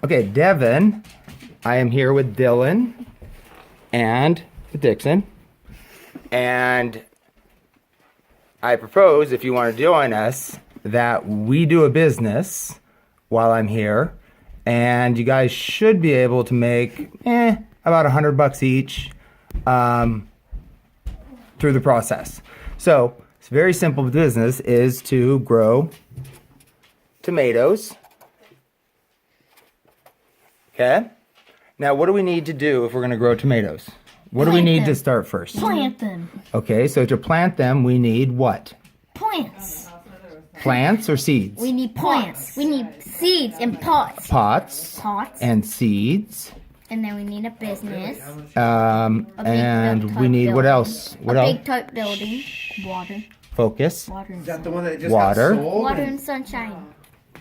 Okay, Devin, I am here with Dylan and Dixon. And I propose, if you want to join us, that we do a business while I'm here. And you guys should be able to make about $100 each through the process. So it's a very simple business is to grow tomatoes. Okay. Now, what do we need to do if we're going to grow tomatoes? What do we need to start first? Plant them. Okay, so to plant them, we need what? Plants. Plants or seeds? We need plants. We need seeds and pots. Pots. Pots. And seeds. And then we need a business. And we need what else? What else? Big type building. Water. Focus. Water and Is that the one that just Water. got sold? Water and sunshine.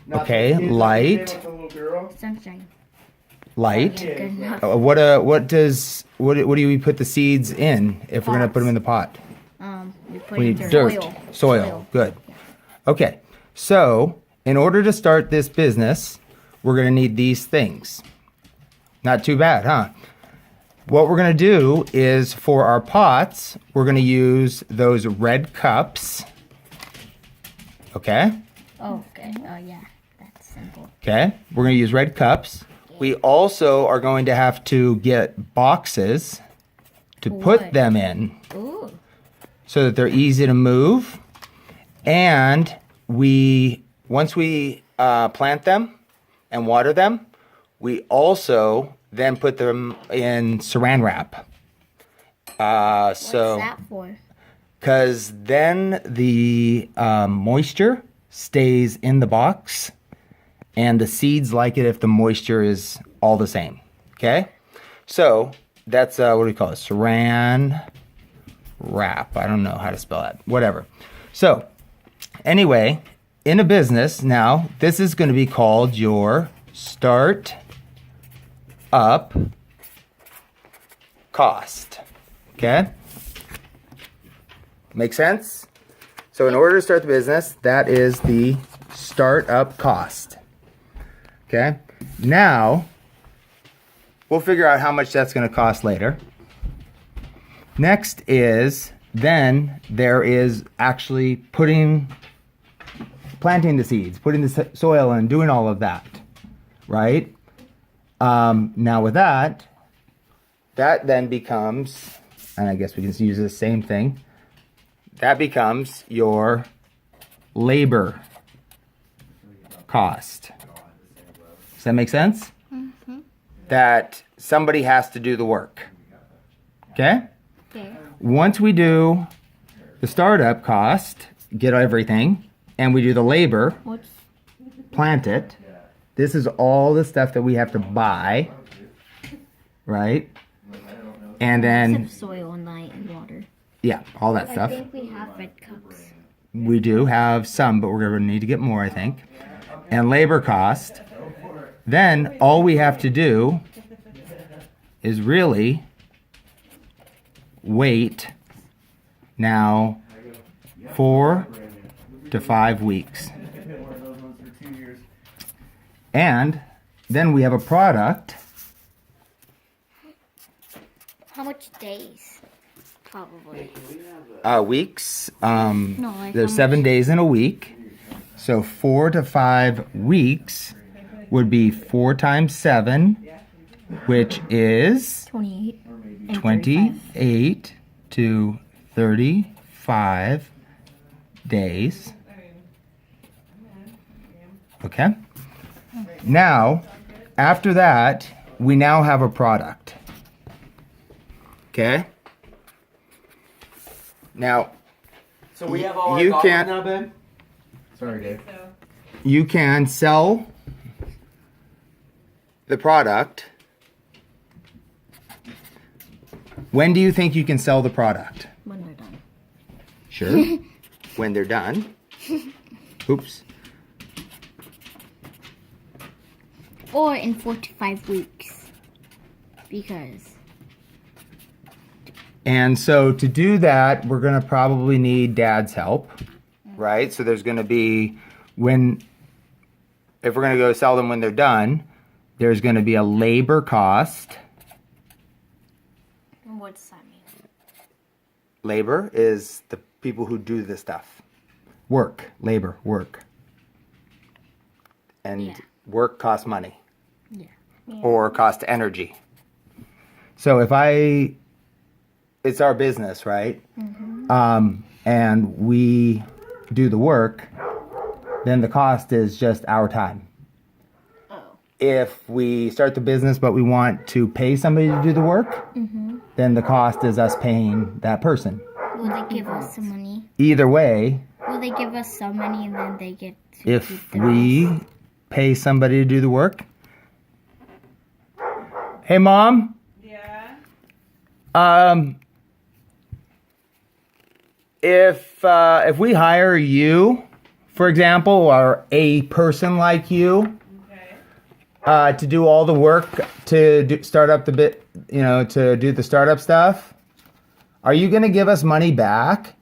Not Okay, the kid light. with the little girl? Sunshine. Light. Good enough. What do we put the seeds in if we're gonna put them in the pot? We We put need dirt. Soil. Good. Okay. So in order to start this business, we're gonna need these things. Not too bad, huh? What we're gonna do is for our pots, we're gonna use those red cups. Okay? Oh, okay. Oh, yeah. That's simple. Okay, we're going to use red cups. We also are going to have to get boxes to put What? them in Ooh. so that they're easy to move. And once we plant them and water them, we also then put them in saran wrap. What's that for? Because then the moisture stays in the box and the seeds like it if the moisture is all the same. Okay? So that's, what do we call it? Saran wrap. I don't know how to spell that. Whatever. So anyway, in a business now, this is going to be called your start up cost. Okay? Make sense? So in order to start the business, that is the startup cost. Okay? Now, we'll figure out how much that's going to cost later. Next is, then there is actually planting the seeds, putting the soil in, doing all of that. Right? Now with that then becomes, and I guess we can use the same thing, that becomes your labor cost. Does that make sense? Mm-hmm. That somebody has to do the work. Okay? Okay. Once we do the startup cost, get everything, and we do the labor, What's plant it, this is all the stuff that we have to buy, right? And then, soil and light and water? yeah, all that stuff. I think we have red cups. We do have some, but we're going to need to get more, I think. And labor cost. Then all we have to do is really wait now 4 to 5 weeks. And then we have a product. How much days? Probably. Weeks. like There's how 7 days in a week. So 4 to 5 weeks would be 4 times 7, which is 28. and 35. 28 to 35 days. Okay? Now, after that, we now have a product. Okay? Now, So we have all our You goggles can't- now, Ben? Sorry, Dave. you can sell the product. When do you think you can sell the product? When we're done. Sure. When they're done. Oops. Or in 4 to 5 weeks. Because. And so to do that, we're going to probably need Dad's help, right? So there's going to be if we're going to go sell them when they're done, there's going to be a labor cost. What does that mean? Labor is the people who do the stuff. Work, labor, work. And Yeah. work costs money Yeah. or costs energy. So it's our business, right? And we do the work, then the cost is just our time. Oh. If we start the business but we want to pay somebody to do the work, then the cost is us paying that person. Will they give us some money? Either way, Will they give us some money and then they get to keep if the we rest? pay somebody to do the work. Hey, Mom. Yeah. If we hire you, for example, or a person like you, Okay. to do all the work to start up to do the startup stuff, are you going to give us money back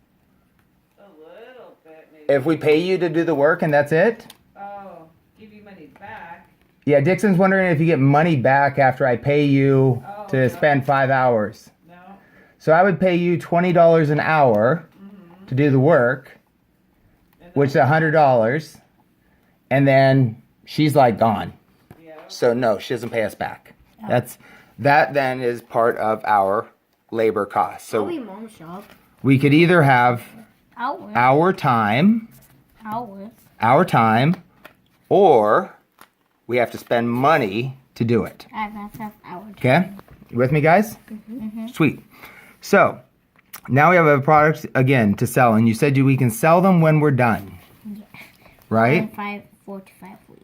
A little bit, maybe. if we pay you to do the work and that's it? Oh, give you money back. Yeah, Dixon's wondering if you get money back after I pay you Oh, to no. spend 5 hours. No. So I would pay you $20 an hour to do the work, which is $100, and then she's like gone. Yeah. So no, she doesn't pay us back. That then is part of our labor costs. So Mom's job. we could either have Hours. our time, Hours. or we have to spend money to do it. I have to have hours. Okay? You with me, guys? Sweet. So now we have a product again to sell, and you said we can sell them when we're done. Yeah. Right? 4 to 5 weeks.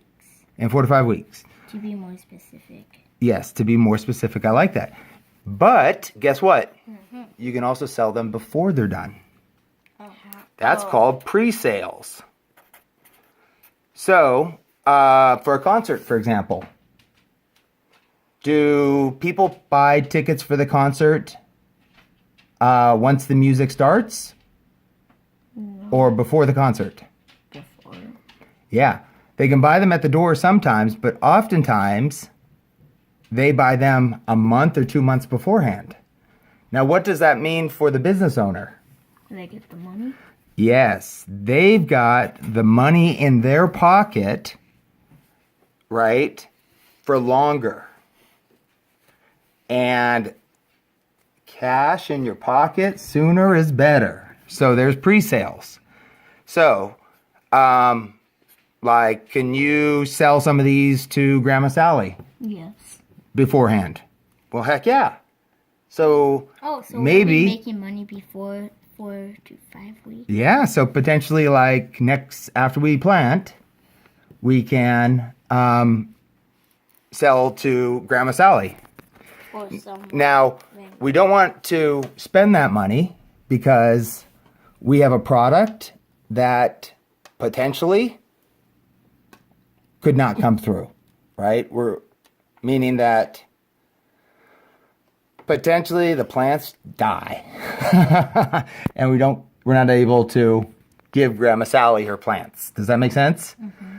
In 4 to 5 weeks. To be more specific. Yes, to be more specific, I like that. But guess what? You can also sell them before they're done. That's called pre-sales. So, for a concert, for example, do people buy tickets for the concert once the music starts? Or before the concert? Before. Yeah. They can buy them at the door sometimes, but oftentimes they buy them a month or 2 months beforehand. Now, what does that mean for the business owner? They get the money. Yes, they've got the money in their pocket, right, for longer. And cash in your pocket sooner is better. So there's pre-sales. So, like, can you sell some of these to Grandma Sally Yes. beforehand? Well, heck yeah. So Oh, so maybe we'll be making money before 4 to 5 weeks. yeah, so potentially like after we plant, we can sell to Grandma Sally. Or some. Now, we don't want to spend that money because we have a product that potentially could not come through, right? We're meaning that potentially the plants die and we're not able to give Grandma Sally her plants. Does that make sense?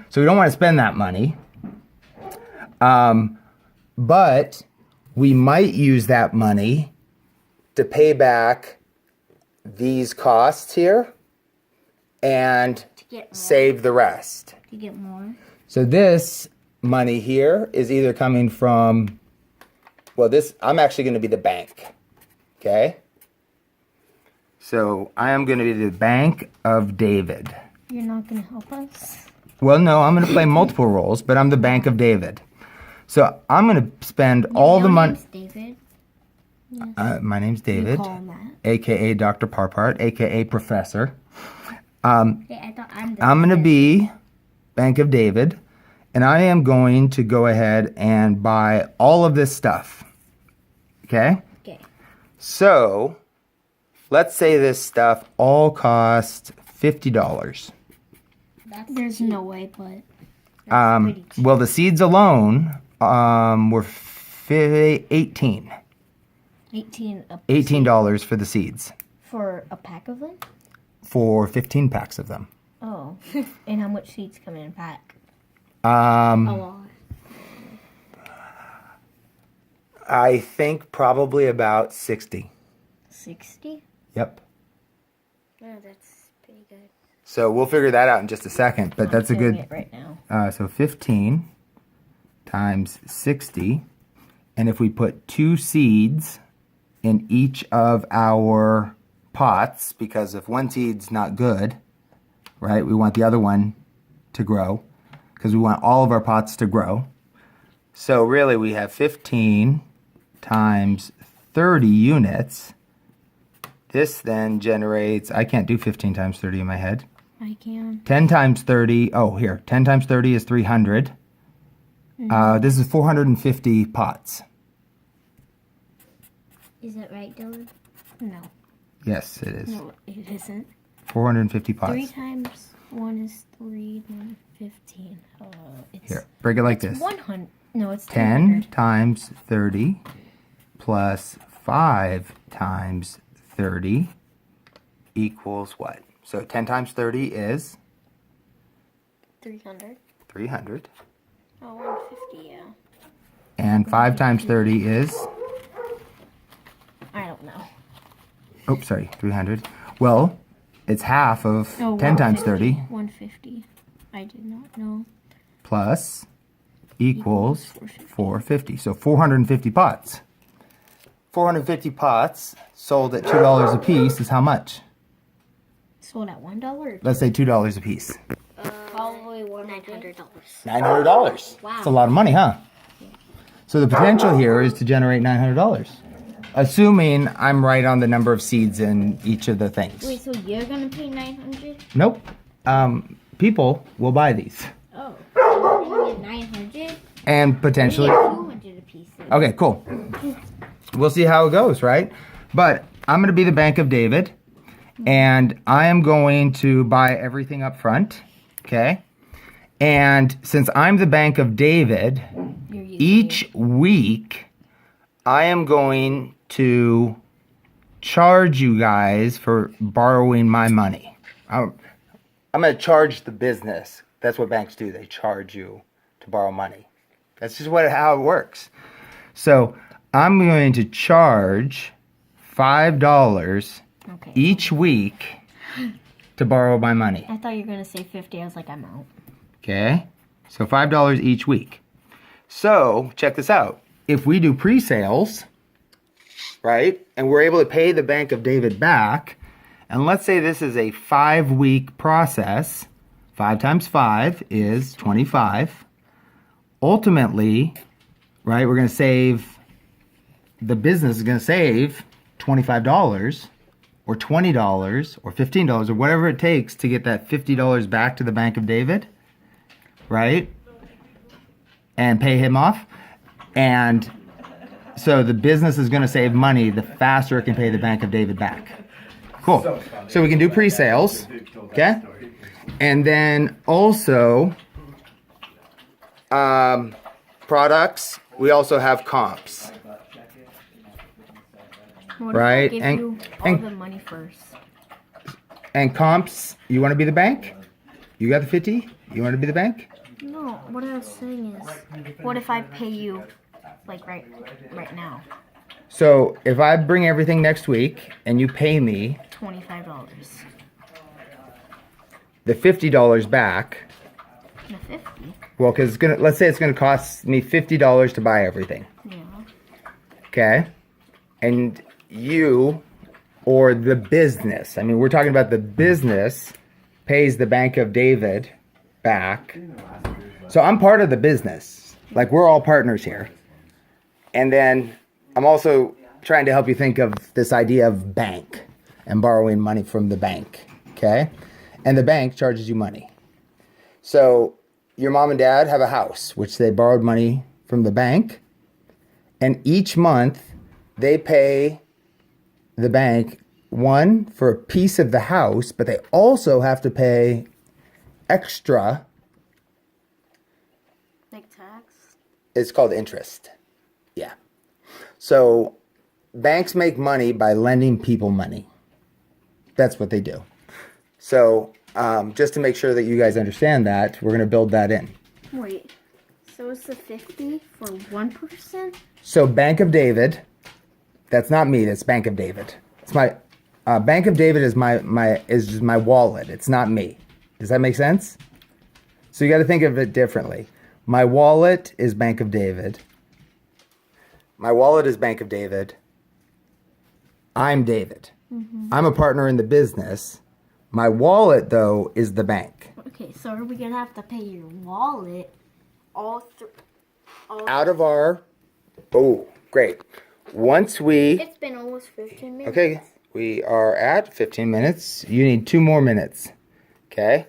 So we don't want to spend that money. But we might use that money to pay back these costs here and To get more. save the rest. To get more. So this money here is either coming from, I'm actually going to be the bank. Okay? So I am going to be the Bank of David. You're not going to help us? Well, no, I'm going to play multiple roles, but I'm the Bank of David. So I'm going to spend all the money. Name's David. My name's You David, call him that. a.k.a. Dr. Parpart, a.k.a. Professor. Hey, I thought I'm the I'm going to best. be Bank of David, and I am going to go ahead and buy all of this stuff. Okay? Okay. So, let's say this stuff all costs $50. There's no way, but that's pretty cheap. Well, the seeds alone were 18. 18 a $18 for the seeds for a pack of them? for 15 packs of them. Oh. And how much seeds come in a pack? Um, A lot. I think probably about 60. 60? Yep. No, that's pretty good. So we'll figure that out in just a second, but that's a Doing good. it right now. So 15 times 60, and if we put 2 seeds in each of our pots, because if one seed's not good, right, we want the other one to grow, because we want all of our pots to grow. So really we have 15 times 30 units. This then generates, I can't do 15 times 30 in my head. I can. 10 times 30, oh here, 10 times 30 is 300. This is 450 pots. Is that right, Dylan? No. Yes, it is. No, it isn't. 450 pots. 3 times 1 is 3, then 15. It's Here, break it like this. 100. No, it's 10 300. times 30 plus 5 times 30 equals what? So 10 times 30 is 300. 300. Oh, 150, yeah. And 5 times 30 is, I don't know. oh, sorry, 300. Well, it's half of Oh, 10 times 30 150. I did not know. plus equals 450. 450. So 450 pots. 450 pots sold at $2 a piece is how much? Sold at $1? Let's say $2 a piece. Probably $900. $900. Wow. That's a lot of money, huh? So the potential here is to generate $900. Assuming I'm right on the number of seeds in each of the things. Wait, so you're gonna pay $900? Nope. People will buy these. Oh, so we're gonna get $900? And We potentially... get $200 a piece. Then. Okay, cool. We'll see how it goes, right? But I'm going to be the Bank of David, and I am going to buy everything up front, okay? And since I'm the Bank of David, You're using each week I am going to charge you guys for borrowing my money. I'm going to charge the business. That's what banks do. They charge you to borrow money. That's just how it works. So I'm going to charge $5 Okay. each week to borrow my money. I thought you were gonna say 50. I was like, I'm out. Okay? So $5 each week. So check this out. If we do pre-sales, right, and we're able to pay the Bank of David back, and let's say this is a 5-week process, 5 times 5 is 25. Ultimately, right, we're going to save, the business is going to save $25 or $20 or $15 or whatever it takes to get that $50 back to the Bank of David, right, and pay him off. And so the business is going to save money the faster it can pay the Bank of David back. Cool. So we can do pre-sales, okay? And then also products, we also have comps. What Right, If I and- give you all and- the money first. And comps, you want to be the bank? You got the 50? You want to be the bank? No, what I was saying is, what if I pay you, like right now, So if I bring everything next week and you pay me $25, the $50 back, the 50? well, because let's say it's gonna cost me $50 to buy everything, Yeah. okay? And you or the business, I mean, we're talking about the business pays the Bank of David back. So I'm part of the business. Like, we're all partners here. And then I'm also trying to help you think of this idea of bank and borrowing money from the bank, okay? And the bank charges you money. So your mom and dad have a house, which they borrowed money from the bank. And each month they pay the bank, one, for a piece of the house, but they also have to pay extra. Like tax? It's called interest. Yeah. So banks make money by lending people money. That's what they do. So just to make sure that you guys understand that, we're going to build that in. Wait, So it's the 50 for one person? So Bank of David, that's not me, that's Bank of David. It's my Bank of David is my wallet. It's not me. Does that make sense? So you got to think of it differently. My wallet is Bank of David. My wallet is Bank of David. I'm David. I'm a partner in the business. My wallet, though, is the bank. Okay, so are we gonna have to pay your wallet all Out of our... Oh, great. Once we... It's been almost 15 minutes. Okay, we are at 15 minutes. You need 2 more minutes. Okay?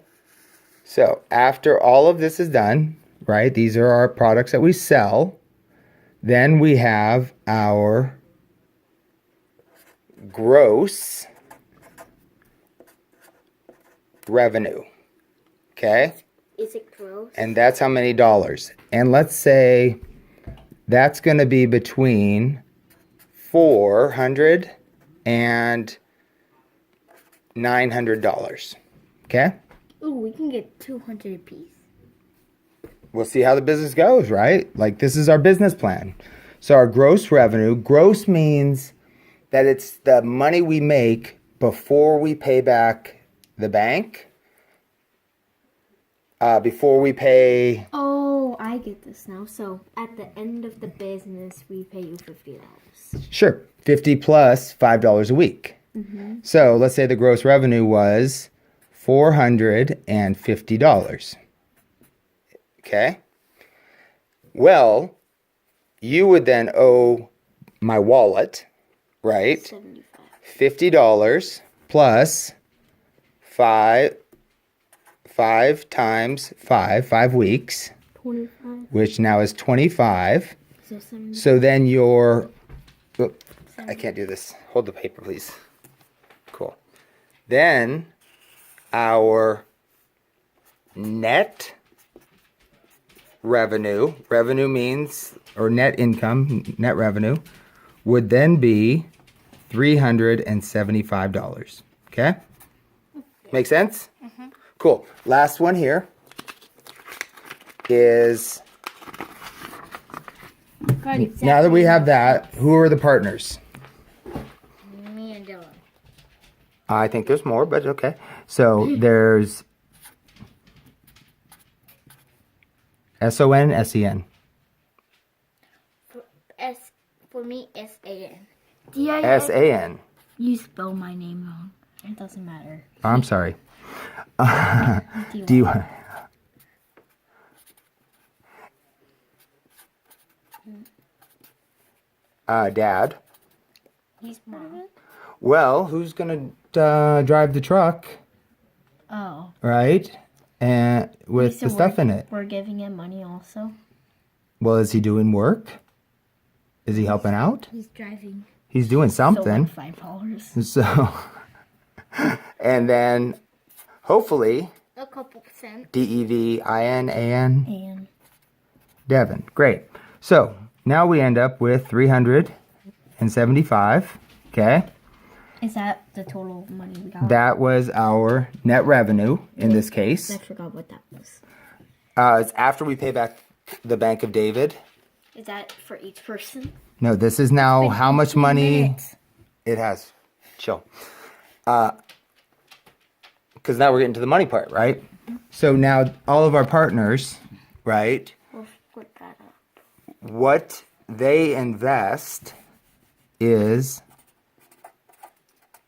So, after all of this is done, right? These are our products that we sell. Then we have our gross revenue. Okay? Is it gross? And that's how many dollars. And let's say that's going to be between $400 and $900. Okay? Ooh, we can get 200 apiece. We'll see how the business goes, right? Like, this is our business plan. So our gross revenue, gross means that it's the money we make before we pay back the bank, before we pay... Oh, I get this now. So at the end of the business, we pay you $50. Sure, 50 plus $5 a week. So let's say the gross revenue was $450. Okay? Well, you would then owe my wallet, right? 75. $50 plus 5 times 5 weeks, 25. which now is 25. So 70. So then your... Oh, I can't do this. Hold the paper, please. Cool. Then our net revenue means, or net income, net revenue, would then be $375. Okay? Make sense? Cool. Last one here is, now that we have that, who are the partners? Me and Dylan. I think there's more, but okay. So there's S-O-N, S-E-N. For me, S-A-N. S-A-N. You spell my name wrong. It doesn't matter. I'm sorry. Do you... Dad. He's mom. Well, who's gonna drive the truck, Oh. right? And with So the stuff in it. We're giving him money also. Well, is he doing work? Is he helping out? He's driving. He's doing something. So like $5. So, and then hopefully A couple cents. D-E-V-I-N-A-N. And Devin. Great. So now we end up with 375. Okay. is that the total money we got? That was our net revenue in this case. I forgot what that was. It's after we pay back the Bank of David. Is that for each person? No, this is now how much money Minutes. it has. Chill. Because now we're getting to the money part, right? So now all of our partners, right? We'll split that up. What they invest is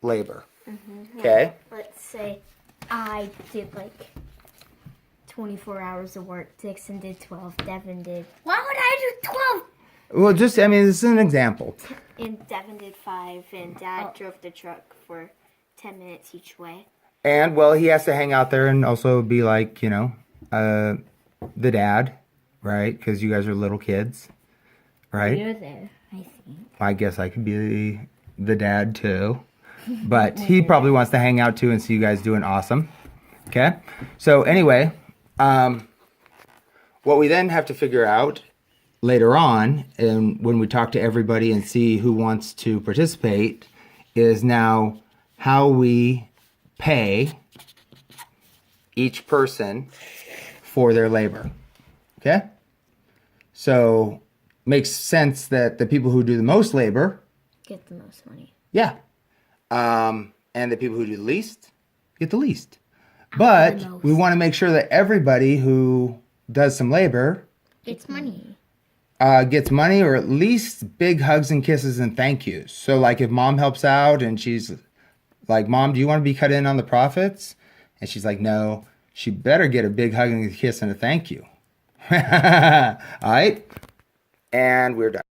labor. Okay? Let's say I did like 24 hours of work. Dixon did 12. Devin did. Why would I do 12? Well, just, I mean, this is an example. And Devin did 5. And Dad drove the truck for 10 minutes each way. And, well, he has to hang out there and also be like, you know, the dad, right? Because you guys are little kids, right? You're there, I think. I guess I could be the dad too. But he probably wants to hang out too and see you guys doing awesome. Okay? So anyway, what we then have to figure out later on, and when we talk to everybody and see who wants to participate, is now how we pay each person for their labor. Okay? So makes sense that the people who do the most labor, Get the most money. yeah, and the people who do the least get the least. But The most. we want to make sure that everybody who does some labor It's money. gets money, or at least big hugs and kisses and thank yous. So like if mom helps out and she's like, Mom, do you want to be cut in on the profits? And she's like, no. She better get a big hug and a kiss and a thank you. All right? And we're done.